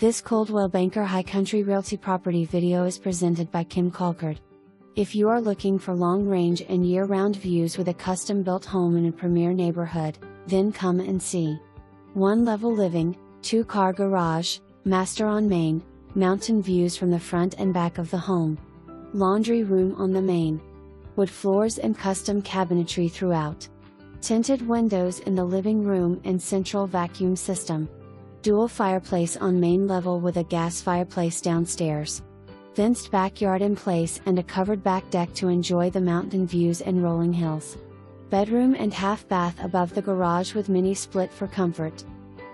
This Coldwell Banker High Country Realty property video is presented by Kim Colkard. If you are looking for long-range and year-round views with a custom-built home in a premier neighborhood, then come and see. One-level living, two-car garage, master on main, mountain views from the front and back of the home. Laundry room on the main. Wood floors and custom cabinetry throughout. Tinted windows in the living room and central vacuum system. Dual fireplace on main level with a gas fireplace downstairs. Fenced backyard in place and a covered back deck to enjoy the mountain views and rolling hills. Bedroom and half bath above the garage with mini split for comfort.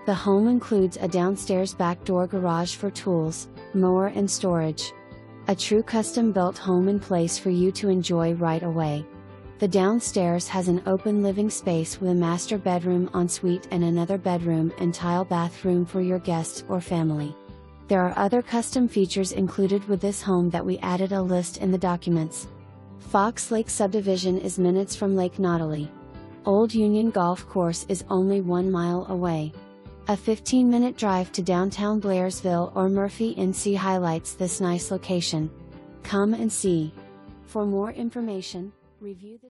The home includes a downstairs back door garage for tools, mower and storage. A true custom-built home in place for you to enjoy right away. The downstairs has an open living space with a master bedroom ensuite and another bedroom and tile bathroom for your guests or family. There are other custom features included with this home that we added a list in the documents. Fox Lake subdivision is minutes from Lake Nottely. Old Union Golf Course is only 1 mile away. A 15-minute drive to downtown Blairsville or Murphy, NC highlights this nice location. Come and see. For more information, review the